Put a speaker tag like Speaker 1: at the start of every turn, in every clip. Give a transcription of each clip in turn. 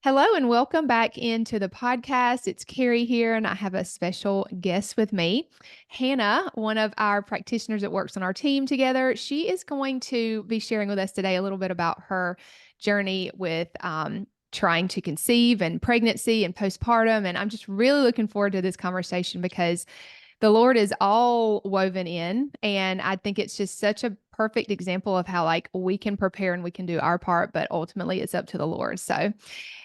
Speaker 1: Hello and welcome back into the podcast. It's Kari here, and I have a special guest with me, Hannah, one of our practitioners that works on our team together. She is going to be sharing with us today a little bit about her journey with trying to conceive and pregnancy and postpartum. And I'm just really looking forward to this conversation because the Lord is all woven in. And I think it's just such a perfect example of how like we can prepare and we can do our part, but ultimately it's up to the Lord. So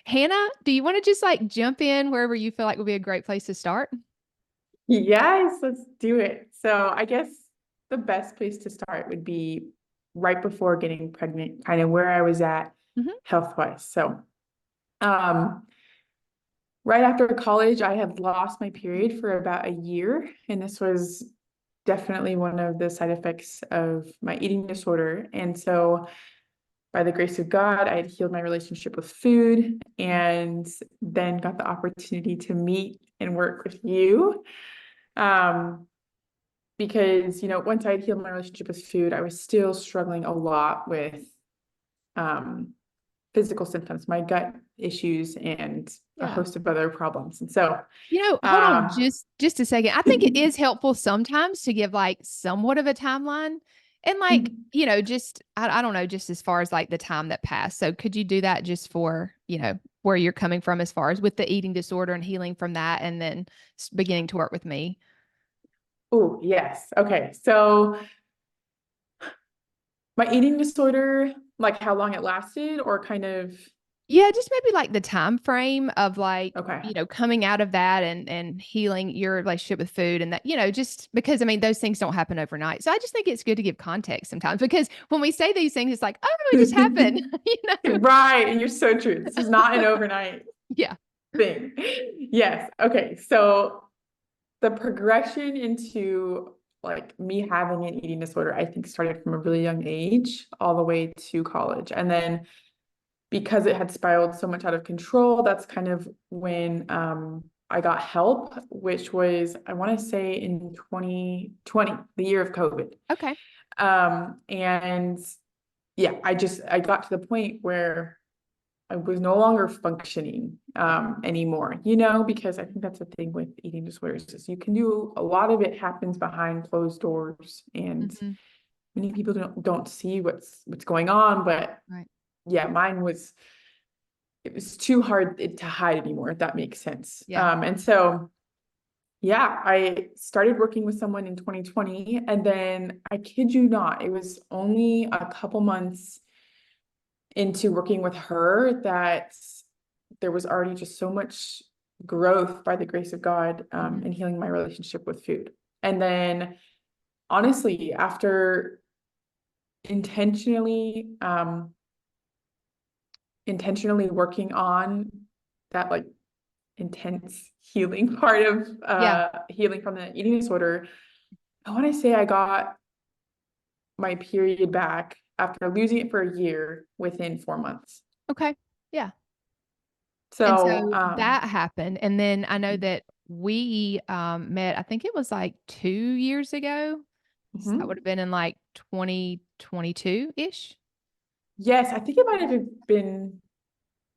Speaker 1: Hannah, do you want to just like jump in wherever you feel like would be a great place to start?
Speaker 2: Yes, let's do it. So I guess the best place to start would be right before getting pregnant, kind of where I was at
Speaker 1: Hmm.
Speaker 2: health-wise. So, um, right after college, I had lost my period for about a year, and this was definitely one of the side effects of my eating disorder. And so, by the grace of God, I had healed my relationship with food and then got the opportunity to meet and work with you. Um, because once I had healed my relationship with food, I was still struggling a lot with um physical symptoms, my gut issues, and a
Speaker 1: Yeah.
Speaker 2: host of other problems. And so
Speaker 1: Hold on
Speaker 2: um
Speaker 1: just a second. I think it is helpful sometimes to give like somewhat of a timeline and like, just I don't know, just as far as like the time that passed. So could you do that just for, where you're coming from as far as with the eating disorder and healing from that and then beginning to work with me?
Speaker 2: oh yes, okay, so my eating disorder, like how long it lasted, or kind of.
Speaker 1: Yeah, just maybe like the time frame of like,
Speaker 2: Okay.
Speaker 1: coming out of that and healing your relationship with food and that, just because I mean those things don't happen overnight. So I just think it's good to give context sometimes because when we say these things, it's like, oh, it just happened.
Speaker 2: Right, and you're so true. This is not an overnight
Speaker 1: Yeah.
Speaker 2: thing. Yes. Okay. So the progression into like me having an eating disorder, I think started from a really young age all the way to college. And then because it had spiraled so much out of control, that's kind of when I got help, which was, I want to say in 2020, the year of COVID.
Speaker 1: Okay.
Speaker 2: And yeah, I got to the point where I was no longer functioning anymore, because I think that's the thing with eating disorders is you can do a lot of it happens behind closed doors, and
Speaker 1: Hmm.
Speaker 2: many people don't see what's going on. But
Speaker 1: Right.
Speaker 2: yeah, it was too hard to hide anymore, if that makes sense.
Speaker 1: Yeah.
Speaker 2: And so yeah, I started working with someone in 2020, and then I kid you not, it was only a couple months into working with her that there was already just so much growth by the grace of God
Speaker 1: Hmm.
Speaker 2: in healing my relationship with food. And then honestly, after intentionally intentionally working on that like intense healing part of
Speaker 1: Yeah.
Speaker 2: healing from the eating disorder, I want to say I got my period back after losing it for a year within 4 months.
Speaker 1: Okay. Yeah. And
Speaker 2: So
Speaker 1: so that happened. And then I know that we met, I think it was like 2 years ago. So that would
Speaker 2: mhm.
Speaker 1: have been in like 2022-ish.
Speaker 2: Yes, I think it might have been.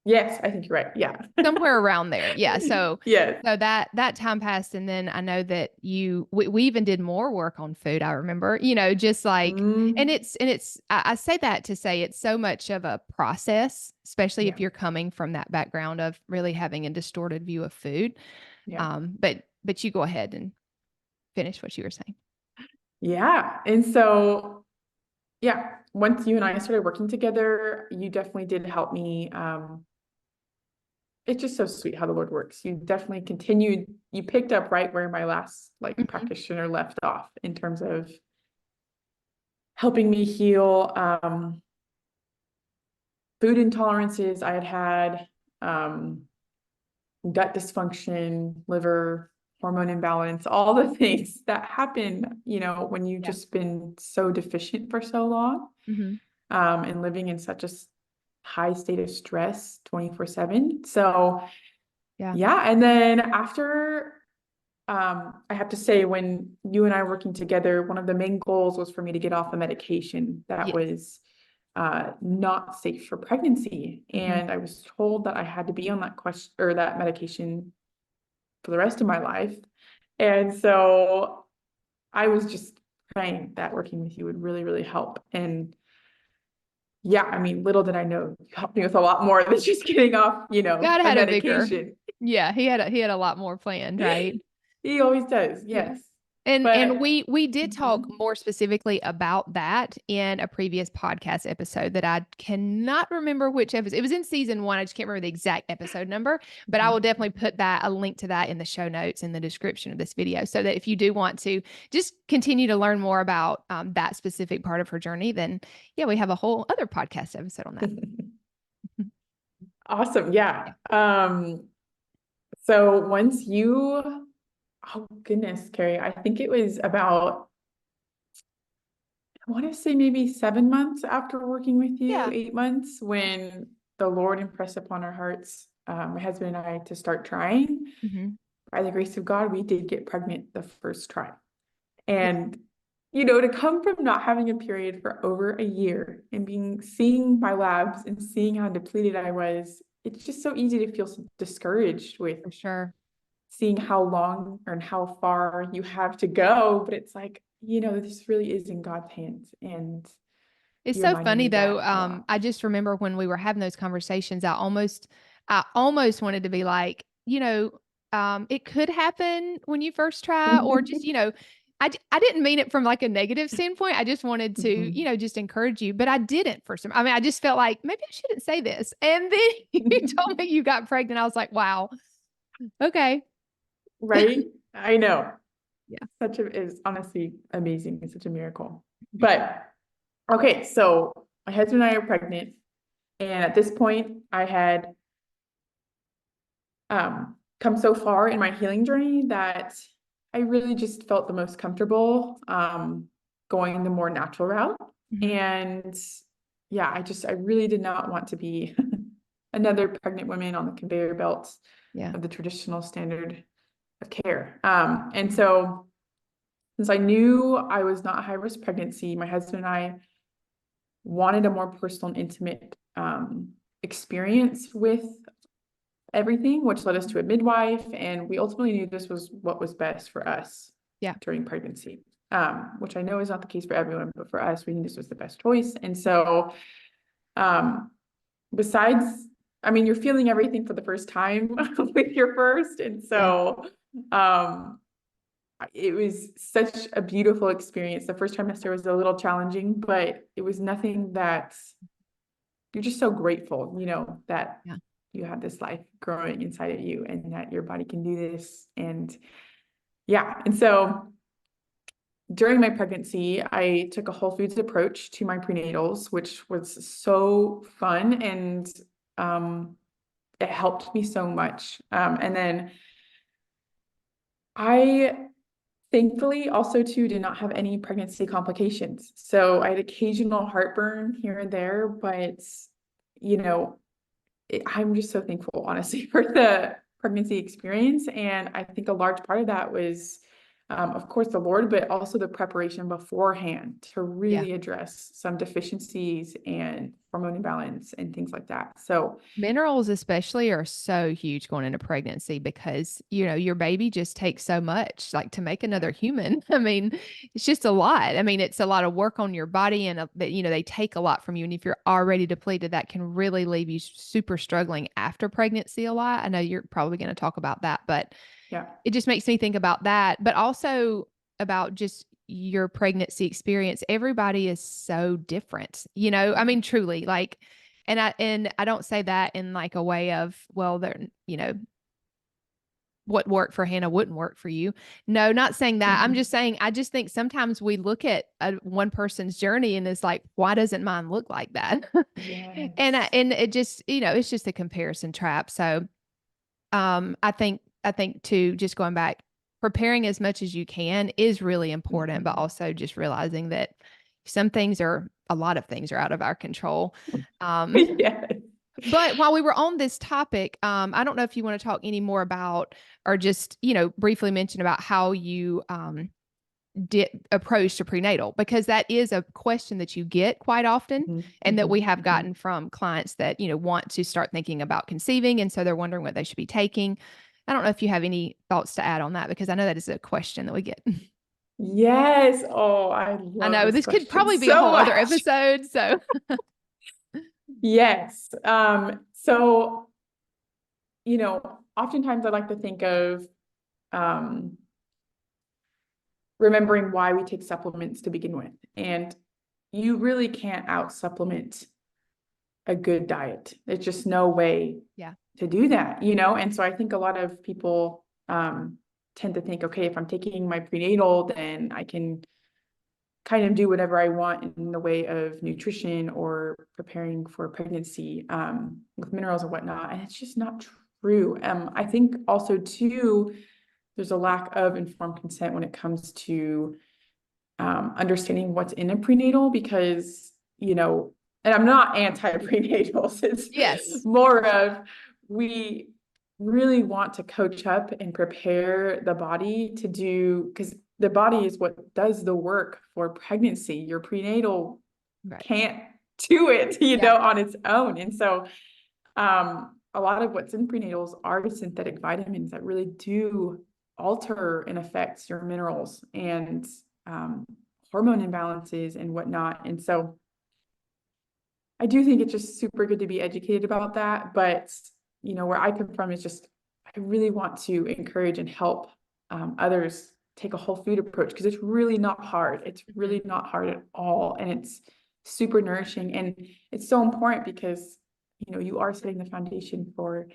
Speaker 2: Yes, I think you're right. Yeah.
Speaker 1: Somewhere around there. Yeah. So
Speaker 2: Yes.
Speaker 1: so that time passed. And then I know that we even did more work on food, I remember, just like and
Speaker 2: Mm,
Speaker 1: I say that to say it's so much of a process, especially if
Speaker 2: yeah.
Speaker 1: you're coming from that background of really having a distorted view of food.
Speaker 2: Yeah.
Speaker 1: But you go ahead and finish what you were saying.
Speaker 2: Yeah. And so, yeah, once you and I started working together, you definitely did help me. It's just so sweet how the Lord works. You definitely continued, you picked up right where my last like
Speaker 1: Mhm.
Speaker 2: practitioner left off in terms of helping me heal food intolerances I had had, gut dysfunction, liver, hormone imbalance, all the things that happen, when you've
Speaker 1: Yeah.
Speaker 2: just been so deficient for so long,
Speaker 1: Mhm.
Speaker 2: and living in such a high state of stress 24/7. So,
Speaker 1: Yeah.
Speaker 2: yeah. And then after, I have to say, when you and I were working together, one of the main goals was for me to get off the medication that
Speaker 1: Yes.
Speaker 2: was not safe for pregnancy. And I was told that I had to be on that medication for the rest of my life. And so I was just praying that working with you would really, really help. And yeah, I mean, little did I know you helped me with a lot more than just getting off,
Speaker 1: God
Speaker 2: a
Speaker 1: had a bigger,
Speaker 2: medication.
Speaker 1: yeah, he had a lot more planned, right?
Speaker 2: He always does,
Speaker 1: Yeah.
Speaker 2: yes.
Speaker 1: And
Speaker 2: But
Speaker 1: we did talk
Speaker 2: Mhm.
Speaker 1: more specifically about that in a previous podcast episode that I cannot remember which episode. It was in season 1. I just can't remember the exact episode number, but I will definitely put a link to that in the show notes in the description of this video, so that if you do want to just continue to learn more about that specific part of her journey, then yeah, we have a whole other podcast episode on that.
Speaker 2: Awesome. Yeah. So once you, oh goodness, Kari, I think it was about, I want to say maybe 7 months after working with you,
Speaker 1: Yeah.
Speaker 2: 8 months, when the Lord impressed upon our hearts, my husband and I, to start trying.
Speaker 1: Mm-hmm.
Speaker 2: By the grace of God, we did get pregnant the first try.
Speaker 1: Yeah,
Speaker 2: And, to come from not having a period for over a year and seeing my labs and seeing how depleted I was, it's just so easy to feel discouraged with
Speaker 1: for sure.
Speaker 2: seeing how long and how far you have to go. But it's like, this really is in God's hands. And
Speaker 1: It's
Speaker 2: you
Speaker 1: so
Speaker 2: reminded
Speaker 1: funny
Speaker 2: me
Speaker 1: though.
Speaker 2: that a lot.
Speaker 1: I just remember when we were having those conversations, I almost wanted to be like, it could happen when you first try, or just, I didn't mean it from like a negative standpoint. I just wanted to,
Speaker 2: Mhm.
Speaker 1: just encourage you, but I didn't for some. I mean, I just felt like maybe I shouldn't say this. And then you told me you got pregnant. I was like, wow, okay.
Speaker 2: Right? I know.
Speaker 1: Yeah.
Speaker 2: Is honestly amazing. It's such a miracle. But okay, so my husband and I are pregnant. And at this point, I had come so far in my healing journey that I really just felt the most comfortable going the more natural route.
Speaker 1: Mhm.
Speaker 2: And yeah, I really did not want to be another pregnant woman on the conveyor belt
Speaker 1: Yeah.
Speaker 2: of the traditional standard of care. And so since I knew I was not high risk pregnancy, my husband and I wanted a more personal and intimate experience with everything, which led us to a midwife. And we ultimately knew this was what was best for us
Speaker 1: Yeah.
Speaker 2: during pregnancy, which I know is not the case for everyone, but for us, we knew this was the best choice. And so, um, besides, I mean, you're feeling everything for the first time with your first. And
Speaker 1: Yeah.
Speaker 2: so, it was such a beautiful experience. The first trimester was a little challenging, but it was nothing that you're just so grateful, that
Speaker 1: Yeah.
Speaker 2: you have this life growing inside of you and that your body can do this. And yeah. And so during my pregnancy, I took a whole foods approach to my prenatals, which was so fun. And it helped me so much. And then I thankfully also too did not have any pregnancy complications. So I had occasional heartburn here and there, but you know, I'm just so thankful, honestly, for the pregnancy experience. And I think a large part of that was, of course, the Lord, but also the preparation beforehand to
Speaker 1: Yeah.
Speaker 2: really address some deficiencies and hormone imbalance and things like that. So,
Speaker 1: Minerals especially are so huge going into pregnancy because, your baby just takes so much, like, to make another human. I mean, it's just a lot. I mean, it's a lot of work on your body, and they take a lot from you. And if you're already depleted, that can really leave you super struggling after pregnancy a lot. I know you're probably going to talk about that, but
Speaker 2: yeah.
Speaker 1: it just makes me think about that, but also about just your pregnancy experience. Everybody is so different, I mean, truly, like, and I don't say that in like a way of, well, they're, what worked for Hannah wouldn't work for you. No, not saying that. I'm just saying, I just think sometimes we look at one person's journey and it's like, why doesn't mine look like that?
Speaker 2: Yes.
Speaker 1: And it just, it's just a comparison trap. So, I think too, just going back, preparing as much as you can is really important, but
Speaker 2: Mhm.
Speaker 1: also just realizing that a lot of things are out of our control. Um,
Speaker 2: Yes.
Speaker 1: but while we were on this topic, I don't know if you want to talk any more about, or just, briefly mention about how you, approach to prenatal? Because that is a question that you get quite often,
Speaker 2: Mhm,
Speaker 1: and that we
Speaker 2: mhm,
Speaker 1: have
Speaker 2: mhm.
Speaker 1: gotten from clients that, want to start thinking about conceiving. And so they're wondering what they should be taking. I don't know if you have any thoughts to add on that, because I know that is a question that we get.
Speaker 2: Yes. Oh, I
Speaker 1: I
Speaker 2: love
Speaker 1: know
Speaker 2: this
Speaker 1: this could
Speaker 2: question
Speaker 1: probably be a
Speaker 2: so
Speaker 1: whole other
Speaker 2: much.
Speaker 1: episode. So,
Speaker 2: Yes. So, oftentimes I like to think of um, remembering why we take supplements to begin with. And you really can't out supplement a good diet. There's just no way
Speaker 1: yeah,
Speaker 2: to do that. And so I think a lot of people tend to think, okay, if I'm taking my prenatal, then I can kind of do whatever I want in the way of nutrition or preparing for pregnancy with minerals and whatnot. And it's just not true. I think also too, there's a lack of informed consent when it comes to understanding what's in a prenatal because, and I'm not anti-prenatals. It's
Speaker 1: yes,
Speaker 2: more of we really want to coach up and prepare the body to do, because the body is what does the work for pregnancy. Your prenatal
Speaker 1: right,
Speaker 2: can't do it,
Speaker 1: yeah,
Speaker 2: on its own. And so a lot of what's in prenatals are synthetic vitamins that really do alter and affect your minerals and um, hormone imbalances and whatnot. And so I do think it's just super good to be educated about that. But, where I come from is just, I really want to encourage and help others take a whole food approach because it's really not hard. It's
Speaker 1: mhm,
Speaker 2: really not hard at all. And it's super nourishing. And it's so important because, you are setting the foundation for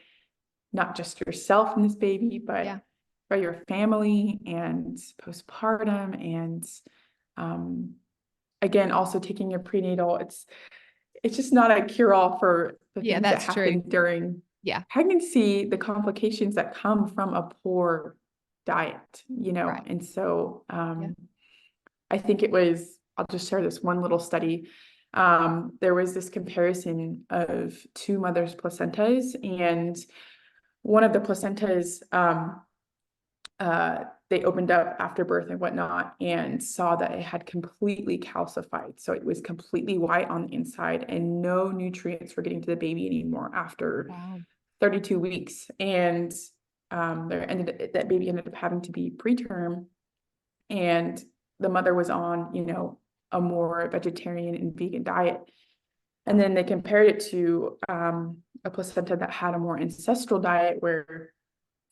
Speaker 2: not just yourself and this baby,
Speaker 1: yeah,
Speaker 2: but for your family and postpartum. And um, again, also taking your prenatal, it's just not a cure-all for the
Speaker 1: yeah,
Speaker 2: things that
Speaker 1: that's true.
Speaker 2: happen during
Speaker 1: Yeah,
Speaker 2: pregnancy, the complications that come from a poor diet.
Speaker 1: right,
Speaker 2: And so
Speaker 1: yeah,
Speaker 2: I think I'll just share this one little study. There was this comparison of two mothers' placentas, and one of the placentas, they opened up after birth and whatnot and saw that it had completely calcified. So it was completely white on the inside and no nutrients were getting to the baby anymore after
Speaker 1: wow,
Speaker 2: 32 weeks. And that baby ended up having to be preterm. And the mother was on, a more vegetarian and vegan diet. And then they compared it to a placenta that had a more ancestral diet where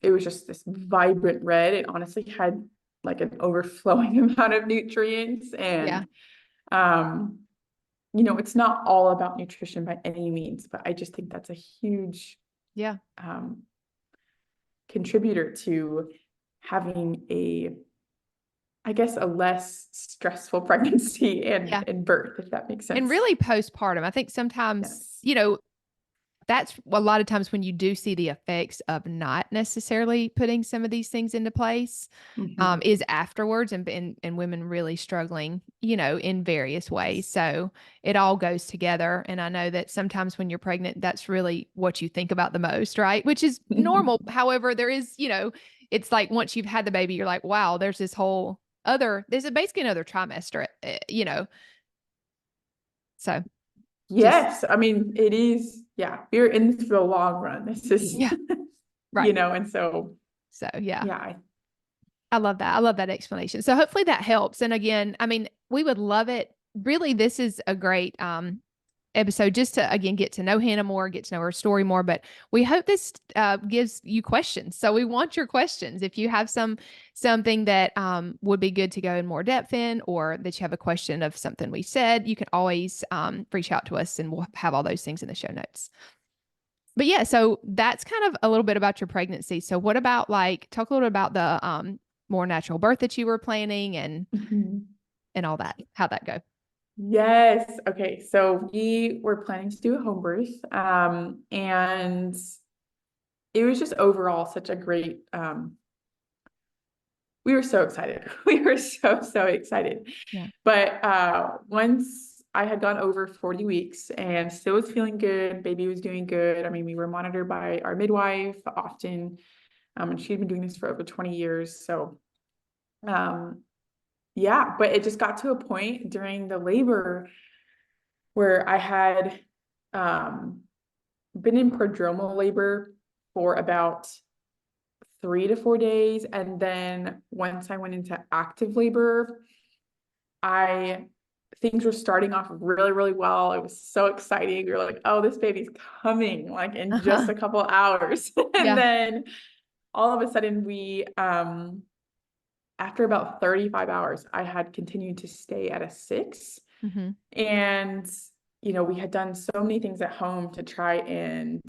Speaker 2: it was just this vibrant red. It honestly had like an overflowing amount of nutrients.
Speaker 1: yeah,
Speaker 2: And, it's not all about nutrition by any means, but I just think that's a huge
Speaker 1: yeah,
Speaker 2: um, contributor to having I guess, a less stressful pregnancy and,
Speaker 1: yeah.
Speaker 2: and birth, if that makes
Speaker 1: And
Speaker 2: sense.
Speaker 1: really postpartum, I think sometimes,
Speaker 2: Yes.
Speaker 1: that's a lot of times when you do see the effects of not necessarily putting some of these things into place,
Speaker 2: Mhm.
Speaker 1: is afterwards, and women really struggling, in various ways. So it all goes together. And I know that sometimes when you're pregnant, that's really what you think about the most, right? Which is normal. However, there is, it's like once you've had the baby, you're like, wow, there's this whole basically another trimester, so just,
Speaker 2: Yes, I mean, it is, yeah, we're in this for the long run. This is,
Speaker 1: yeah, right.
Speaker 2: and so,
Speaker 1: So yeah.
Speaker 2: yeah,
Speaker 1: I love that. I love that explanation. So hopefully that helps. And again, I mean, we would love it. Really, this is a great episode just to again get to know Hannah more, get to know her story more. But we hope this gives you questions. So we want your questions. If you have something that would be good to go in more depth in, or that you have a question of something we said, you can always reach out to us, and we'll have all those things in the show notes. But yeah, so that's kind of a little bit about your pregnancy. So what about talk a little bit about the more natural birth that you were planning,
Speaker 2: Mhm.
Speaker 1: and all that, how'd that go?
Speaker 2: Yes. Okay. So we were planning to do a home birth. And it was just overall such a great, we were so excited. We were so excited.
Speaker 1: Yeah.
Speaker 2: But once I had gone over 40 weeks and still was feeling good, baby was doing good. I mean, we were monitored by our midwife often, and she'd been doing this for over 20 years. So um, yeah, but it just got to a point during the labor where I had been in prodromal labor for about 3 to 4 days. And then once I went into active labor, things were starting off really, really well. It was so exciting. You're like, oh, this baby's coming like in just
Speaker 1: Uh-huh.
Speaker 2: a couple hours. And
Speaker 1: Yeah.
Speaker 2: then all of a sudden after about 35 hours, I had continued to stay at a 6.
Speaker 1: Mm-hmm.
Speaker 2: And, we had done so many things at home to try and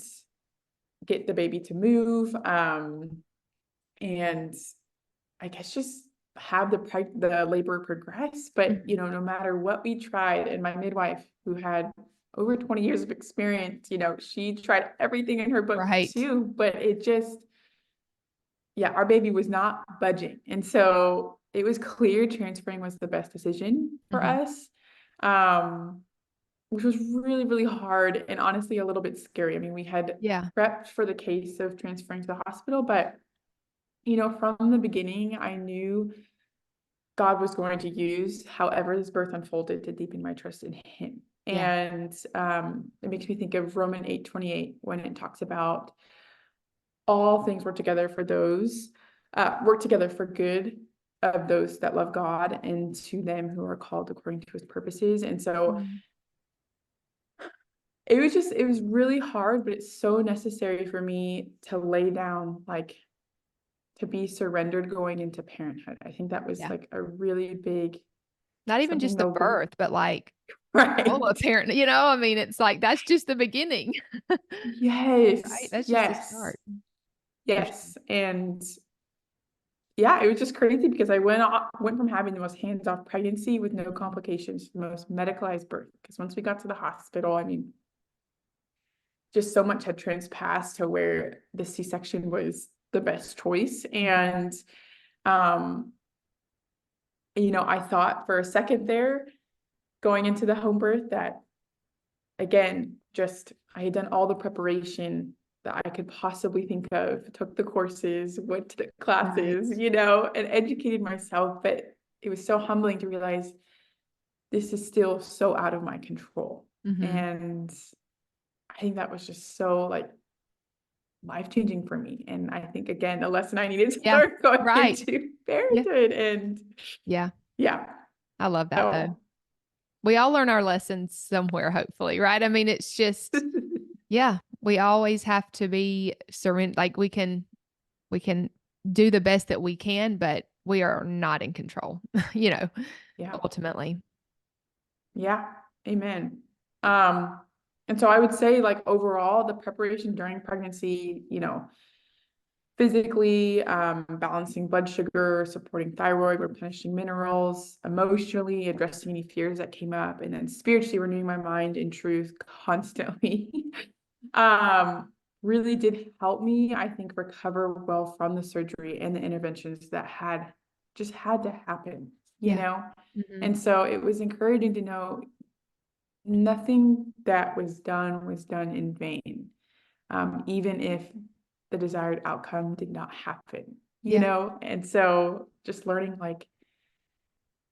Speaker 2: get the baby to move. And I guess just have the labor progress. But,
Speaker 1: Mm-hmm.
Speaker 2: no matter what we tried, and my midwife, who had over 20 years of experience, she tried everything in her book
Speaker 1: Right.
Speaker 2: too, but yeah, our baby was not budging. And so it was clear transferring was the best decision for
Speaker 1: Mm-hmm.
Speaker 2: us, which was really, really hard and honestly a little bit scary. I mean, we had
Speaker 1: Yeah.
Speaker 2: prepped for the case of transferring to the hospital, but, from the beginning, I knew God was going to use however this birth unfolded to deepen my trust in Him.
Speaker 1: Yeah.
Speaker 2: And it makes me think of Romans 8:28 when it talks about all things work together for good of those that love God and to them who are called according to His purposes. And so
Speaker 1: Mhm.
Speaker 2: it was really hard, but it's so necessary for me to lay down, like, to be surrendered going into parenthood. I think that was
Speaker 1: Yeah.
Speaker 2: like a really big
Speaker 1: Not even
Speaker 2: something
Speaker 1: just the
Speaker 2: though.
Speaker 1: birth, but like all a
Speaker 2: Right.
Speaker 1: parent, I mean, it's like that's just the beginning. Right?
Speaker 2: Yes.
Speaker 1: That's just the
Speaker 2: Yes.
Speaker 1: start for sure.
Speaker 2: Yes. And yeah, it was just crazy because I went from having the most hands-off pregnancy with no
Speaker 1: Mhm.
Speaker 2: complications to the most medicalized birth. Because once we got to the hospital, I mean, just so much had transpassed to where the C-section was the best choice.
Speaker 1: Mhm.
Speaker 2: And um, I thought for a second there, going into the home birth, that again, just I had done all the preparation that I could possibly think of, took the courses, went to the
Speaker 1: Right.
Speaker 2: classes, and educated myself. But it was so humbling to realize this is still so out of my control.
Speaker 1: Mhm.
Speaker 2: And I think that was just so like life-changing for me. And I think again, a lesson I needed to
Speaker 1: Yeah.
Speaker 2: learn going
Speaker 1: Right.
Speaker 2: into
Speaker 1: Yeah.
Speaker 2: parenthood. And
Speaker 1: Yeah.
Speaker 2: yeah.
Speaker 1: I love that though.
Speaker 2: So
Speaker 1: We all learn our lessons somewhere, hopefully, right? I mean, it's just, yeah, we always have to be surrender. Like we can do the best that we can, but we are not in control, you know,
Speaker 2: yeah.
Speaker 1: ultimately.
Speaker 2: Yeah. Amen. Um, and so I would say, like, overall, the preparation during pregnancy, physically, balancing blood sugar, supporting thyroid, replenishing minerals, emotionally addressing any fears that came up, and then spiritually renewing my mind in truth constantly, um, really did help me, I think, recover well from the surgery and the interventions that had to happen, you
Speaker 1: Yeah.
Speaker 2: know?
Speaker 1: Mhm.
Speaker 2: And so it was encouraging to know nothing that was done in vain, even if the desired outcome did not happen,
Speaker 1: Yeah.
Speaker 2: And so just learning, like,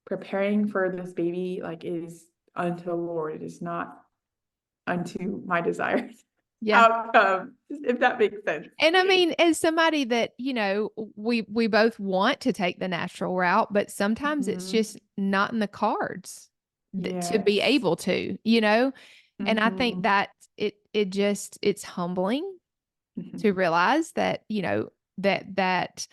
Speaker 2: preparing for this baby, like, is unto the Lord. It is not unto my desired
Speaker 1: Yeah.
Speaker 2: outcome, if that makes sense.
Speaker 1: And I mean, as somebody that, we both want to take the natural route, but sometimes it's
Speaker 2: Mhm.
Speaker 1: just not in the cards to be
Speaker 2: Yes.
Speaker 1: able to. And I think
Speaker 2: Mhm.
Speaker 1: that it's humbling to
Speaker 2: Mhm.
Speaker 1: realize that, that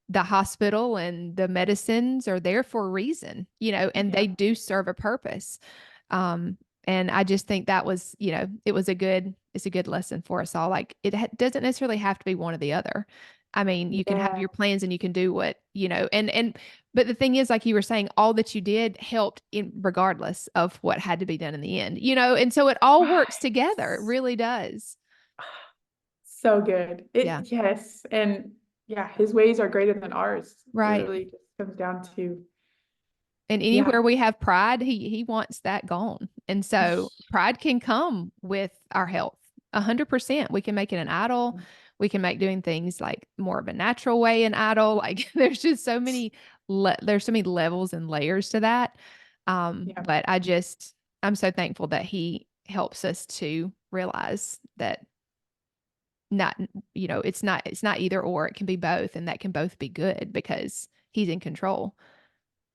Speaker 1: the hospital and the medicines are there for a reason, and
Speaker 2: Yeah.
Speaker 1: they do serve a purpose. Um, and I just think that was, it's a good lesson for us all. Like doesn't necessarily have to be one or the other. I mean, you can have
Speaker 2: Yeah.
Speaker 1: your plans and you can do but the thing is, like you were saying, all that you did helped in regardless of what had to be done in the end, and so it all works together. It
Speaker 2: Yes.
Speaker 1: really does.
Speaker 2: So good.
Speaker 1: Yeah.
Speaker 2: Yes. And yeah, his ways are greater than ours. It
Speaker 1: Right.
Speaker 2: really just comes down to,
Speaker 1: And
Speaker 2: yeah.
Speaker 1: anywhere we have pride, he wants that gone. And so pride can come with our health. 100%. We can make it an idol. we can make doing things like more of a natural way an idol. Like there's just so many, there's so many levels and layers to that.
Speaker 2: Yeah.
Speaker 1: But I'm so thankful that he helps us to realize that not, it's not either or, it can be both, and that can both be good because he's in control.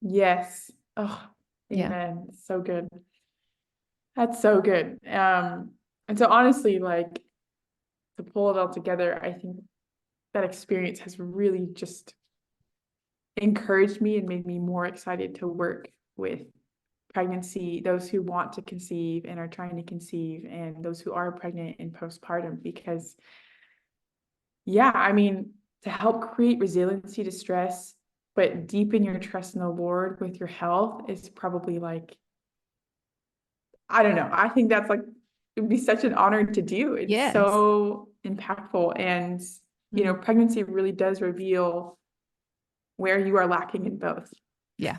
Speaker 2: Yes. Oh,
Speaker 1: Yeah.
Speaker 2: amen. So good. That's so good. And so honestly, like to pull it all together, I think that experience has really just encouraged me and made me more excited to work with pregnancy, those who want to conceive and are trying to conceive, and those who are pregnant and postpartum, because yeah, I mean, to help create resiliency to stress, but deepen your trust in the Lord with your health is probably like, I don't know. I think that's like, it would be such an honor to do. It's
Speaker 1: Yes.
Speaker 2: so impactful. And,
Speaker 1: Mhm.
Speaker 2: pregnancy really does reveal where you are lacking in both.
Speaker 1: Yeah.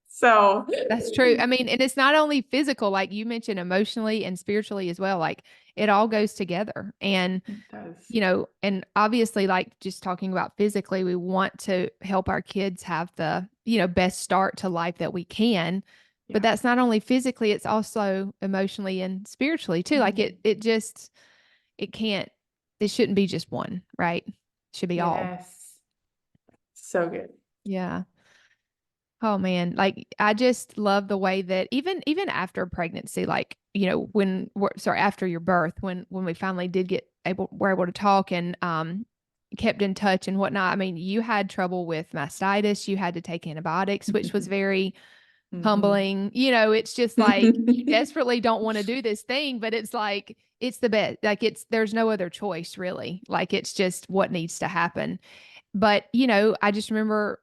Speaker 2: So,
Speaker 1: That's true. I mean, and it's not only physical, like you mentioned, emotionally and spiritually as well. Like it all goes together. And,
Speaker 2: it does.
Speaker 1: and obviously, like just talking about physically, we want to help our kids have the, best start to life that we can. But
Speaker 2: Yeah.
Speaker 1: that's not only physically, it's also emotionally and spiritually too. Like
Speaker 2: Mhm.
Speaker 1: it can't, it shouldn't be just one, right? It should be all.
Speaker 2: Yes. So good.
Speaker 1: Yeah. Oh man, like I just love the way that even after pregnancy, like when sorry, after your birth, when we finally did we're able to talk and kept in touch and whatnot. I mean, you had trouble with mastitis, you had to take antibiotics, which was very
Speaker 2: Mhm.
Speaker 1: humbling. It's just like you desperately don't want to do this thing, but it's like it's the best. Like there's no other choice really. Like it's just what needs to happen. But I just remember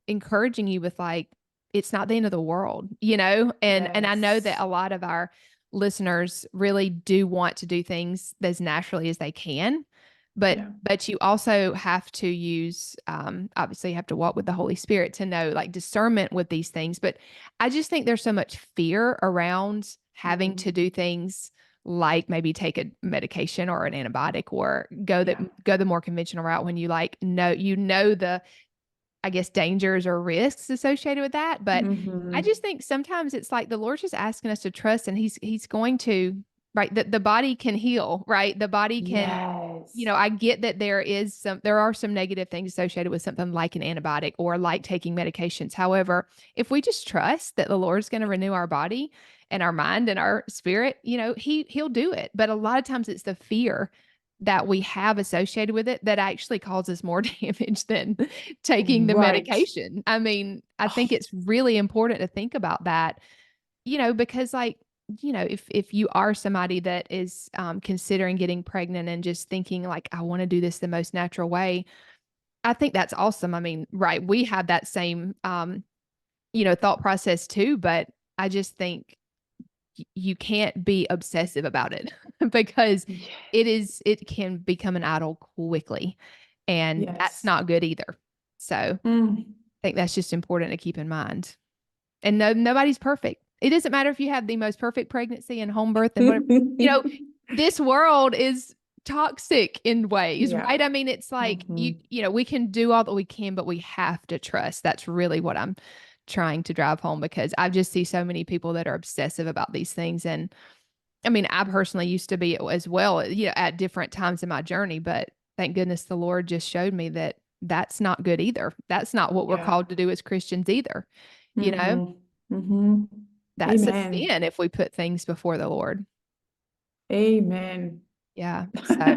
Speaker 1: encouraging you with like it's not the end of the world, and I know that
Speaker 2: Yes.
Speaker 1: a lot of our listeners really do want to do things as naturally as they can, but
Speaker 2: Yeah.
Speaker 1: you also have to use obviously you have to walk with the Holy Spirit to know like discernment with these things. But I just think there's so much fear around having
Speaker 2: Mhm.
Speaker 1: to do things like maybe take a medication or an antibiotic or
Speaker 2: Yeah.
Speaker 1: go the more conventional route when you like know the, I guess, dangers or risks associated with that. But I
Speaker 2: Mhm.
Speaker 1: just think sometimes it's like the Lord's just asking us to trust, and he's going to, right. The body can heal, right? The body can,
Speaker 2: Yes.
Speaker 1: I get that there are some negative things associated with something like an antibiotic or like taking medications. However, if we just trust that the Lord's going to renew our body and our mind and our spirit, he'll do it. But a lot of times it's the fear that we have associated with it that actually causes more damage than taking the
Speaker 2: Right.
Speaker 1: medication. I mean, I think
Speaker 2: Oh,
Speaker 1: it's really important to think about that, because like, if you are somebody that is considering getting pregnant and just thinking like, I want to do this the most natural way, I think that's awesome. I mean, right. We have that same, thought process too, but I just think you can't be obsessive about it because
Speaker 2: yeah.
Speaker 1: it can become an idol quickly, and that's
Speaker 2: Yes.
Speaker 1: not good either. So I
Speaker 2: Mm.
Speaker 1: think that's just important to keep in mind. And no, nobody's perfect. It doesn't matter if you have the most perfect pregnancy and home birth and whatever, you know, this world is toxic in ways,
Speaker 2: Yeah.
Speaker 1: right? I mean, it's like
Speaker 2: Mhm.
Speaker 1: we can do all that we can, but we have to trust. That's really what I'm trying to drive home because I just see so many people that are obsessive about these things. And I mean, I personally used to be as well, at different times in my journey, but thank goodness the Lord just showed me that that's not good either. That's not what we're
Speaker 2: Yeah.
Speaker 1: called to do as Christians either. You know,
Speaker 2: Mhm. Mhm.
Speaker 1: that's a
Speaker 2: Amen.
Speaker 1: sin if we put things before the Lord.
Speaker 2: Amen.
Speaker 1: Yeah. So sorry,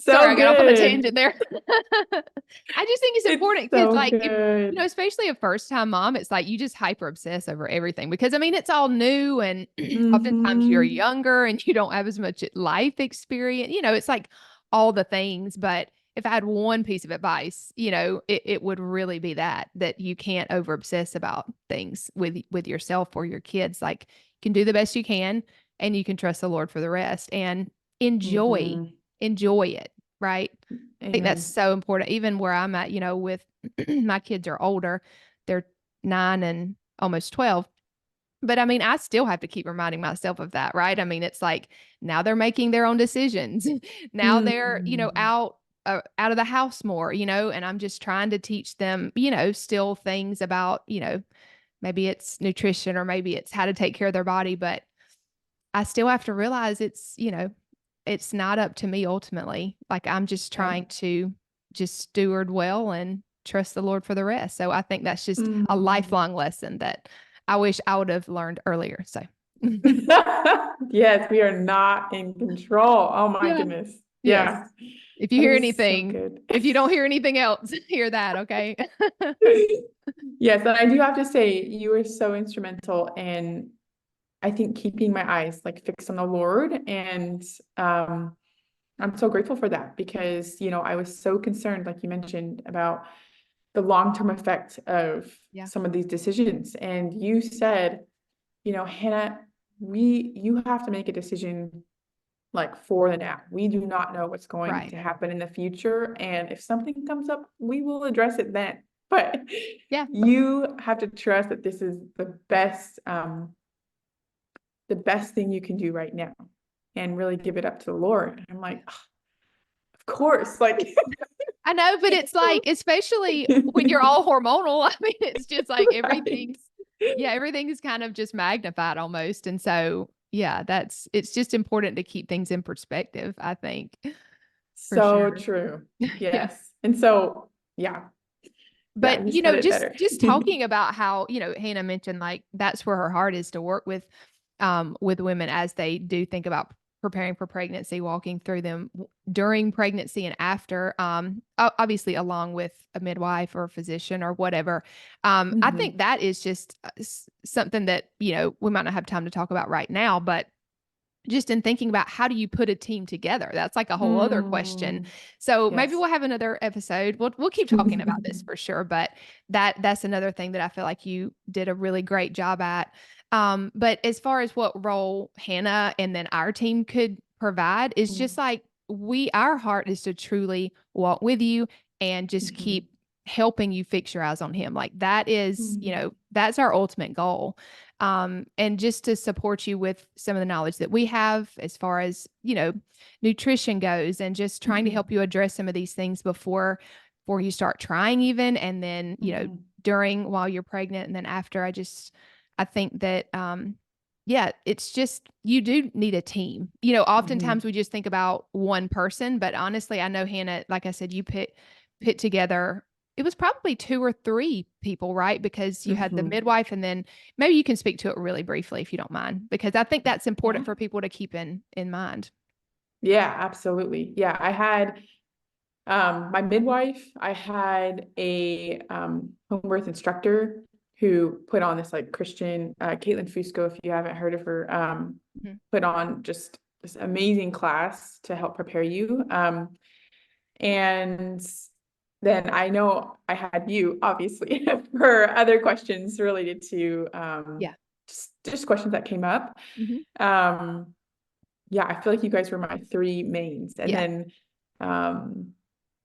Speaker 2: So
Speaker 1: I got off on a
Speaker 2: good.
Speaker 1: tangent there. I just think it's
Speaker 2: It's
Speaker 1: important because,
Speaker 2: so
Speaker 1: like, if,
Speaker 2: good.
Speaker 1: especially a first time mom, it's like you just hyper obsess over everything because, I mean, it's all new and oftentimes you're
Speaker 2: Mhm.
Speaker 1: younger and you don't have as much life experience. It's like all the things. But if I had one piece of advice, it would really be that you can't over obsess about things with yourself or your kids. Like, you can do the best you can and you can trust the Lord for the rest and enjoy
Speaker 2: Mhm.
Speaker 1: enjoy it, right? I think that's
Speaker 2: Amen.
Speaker 1: so important. Even where I'm at, with my kids are older, they're 9 and almost 12. But I mean, I still have to keep reminding myself of that, right? I mean, it's like now they're making their own decisions. Now they're,
Speaker 2: Mm.
Speaker 1: out of the house more, and I'm just trying to teach them, still things about, maybe it's nutrition or maybe it's how to take care of their body, but I still have to realize it's not up to me ultimately. Like I'm just trying
Speaker 2: Right.
Speaker 1: to just steward well and trust the Lord for the rest. So I think that's just a
Speaker 2: Mm.
Speaker 1: lifelong lesson that I wish I would have learned earlier. So
Speaker 2: Yes, we are not in control. Oh my
Speaker 1: yeah.
Speaker 2: goodness.
Speaker 1: Yes.
Speaker 2: Yeah,
Speaker 1: If you
Speaker 2: that
Speaker 1: hear
Speaker 2: is so
Speaker 1: anything,
Speaker 2: good.
Speaker 1: if you don't hear anything else, hear that, okay?
Speaker 2: Yes, and I do have to say you were so instrumental in, I think, keeping my eyes like fixed on the Lord. And I'm so grateful for that because, I was so concerned, like you mentioned, about the long-term effect of
Speaker 1: Yeah.
Speaker 2: some of these decisions. And you said, Hannah, you have to make a decision like for the now. We do not know what's going
Speaker 1: Right.
Speaker 2: to happen in the future. And if something comes up, we will address it then. But
Speaker 1: Yeah.
Speaker 2: you have to trust that this is the best thing you can do right now and really give it up to the Lord. And I'm like, "Oh, of course, like
Speaker 1: I know, but it's like, especially when you're all hormonal, I mean, it's just like
Speaker 2: right.
Speaker 1: everything is kind of just magnified almost. And so, yeah, it's just important to keep things in perspective, I think, for
Speaker 2: So
Speaker 1: sure.
Speaker 2: true.
Speaker 1: Yeah.
Speaker 2: Yes. And so, yeah,
Speaker 1: But,
Speaker 2: you said it
Speaker 1: just
Speaker 2: better.
Speaker 1: talking about how, Hannah mentioned like that's where her heart is to work with women as they do think about preparing for pregnancy, walking through them during pregnancy and after, obviously along with a midwife or a physician or whatever. I think
Speaker 2: Mhm.
Speaker 1: that is just something that, we might not have time to talk about right now, but just in thinking about how do you put a team together? That's like a whole other question.
Speaker 2: Mm,
Speaker 1: So maybe
Speaker 2: yes.
Speaker 1: we'll have another episode. We'll keep talking about this for sure, but that's another thing that I feel like you did a really great job at. But as far as what role Hannah and then our team could provide is just
Speaker 2: Mm,
Speaker 1: like our heart is to truly walk with you and just
Speaker 2: mhm,
Speaker 1: keep helping you fix your eyes on him. Like that is,
Speaker 2: mm,
Speaker 1: that's our ultimate goal, and just to support you with some of the knowledge that we have as far as nutrition goes, and just trying to
Speaker 2: mhm,
Speaker 1: help you address some of these things before you start trying even, and then
Speaker 2: mhm,
Speaker 1: during while you're pregnant, and then after. I think that yeah, it's just you do need a team. Oftentimes
Speaker 2: mhm.
Speaker 1: we just think about one person, but honestly, I know Hannah, like I said, you put together, it was probably two or three people, right? Because you had the
Speaker 2: Mhm.
Speaker 1: midwife, and then maybe you can speak to it really briefly if you don't mind, because I think that's important
Speaker 2: Yeah.
Speaker 1: for people to keep in mind.
Speaker 2: Yeah, absolutely. Yeah, I had my midwife, I had a home birth instructor who put on this like Christian, Caitlin Fusco, if you haven't heard of her,
Speaker 1: Mhm.
Speaker 2: put on just this amazing class to help prepare you. And then I know I had you obviously for other questions related to
Speaker 1: Yeah.
Speaker 2: just questions that came up.
Speaker 1: Hmm.
Speaker 2: Um, yeah, I feel like you guys were my three mains. And
Speaker 1: Yeah.
Speaker 2: then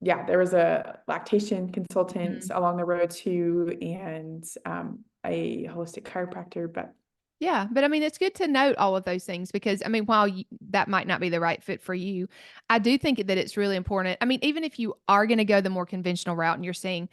Speaker 2: yeah, there was a lactation consultant
Speaker 1: Mhm.
Speaker 2: along the road too, and a holistic chiropractor, but
Speaker 1: Yeah, but I mean, it's good to note all of those things because I mean, while that might not be the right fit for you, I do think that it's really important. I mean, even if you are going to go the more conventional route and you're seeing,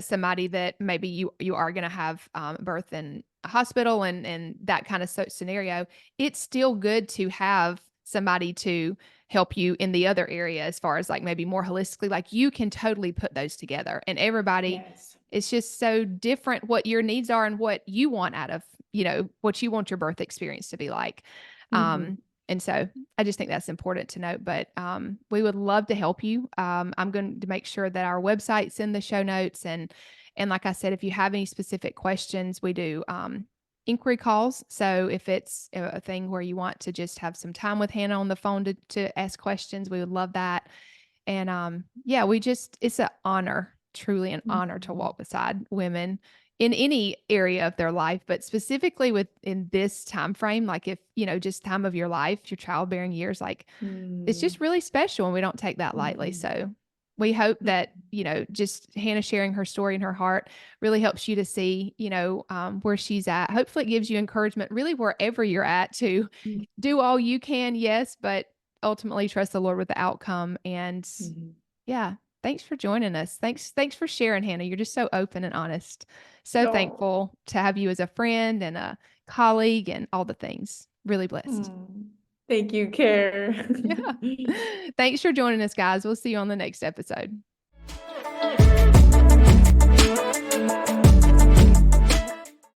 Speaker 1: somebody that maybe you are going to have birth in a hospital and that kind of scenario, it's still good to have somebody to help you in the other area as far as like maybe more holistically. Like you can totally put those together, and everybody,
Speaker 2: yes.
Speaker 1: it's just so different what your needs are and what you want out of, what you want your birth experience to be like.
Speaker 2: Hmm.
Speaker 1: And so I just think that's important to note, but we would love to help you. I'm going to make sure that our website's in the show notes. And like I said, if you have any specific questions, we do inquiry calls. So if it's a thing where you want to just have some time with Hannah on the phone to ask questions, we would love that. And yeah, it's an honor, truly an honor to
Speaker 2: Hmm.
Speaker 1: walk beside women in any area of their life, but specifically in this time frame, like if, just time of your life, your childbearing years, like it's
Speaker 2: Mm.
Speaker 1: just really special and we don't take that lightly.
Speaker 2: Hmm.
Speaker 1: So we hope that, just Hannah sharing her story and her heart really helps you to see, where she's at. Hopefully it gives you encouragement really wherever you're at to do all you can. Yes. But ultimately trust the Lord with the outcome. And
Speaker 2: Mhm.
Speaker 1: yeah, thanks for joining us. Thanks for sharing, Hannah. You're just so open and honest. So
Speaker 2: Oh.
Speaker 1: thankful to have you as a friend and a colleague and all the things. Really blessed.
Speaker 2: Thank you, Care.
Speaker 1: Yeah. Thanks for joining us, guys. We'll see you on the next episode.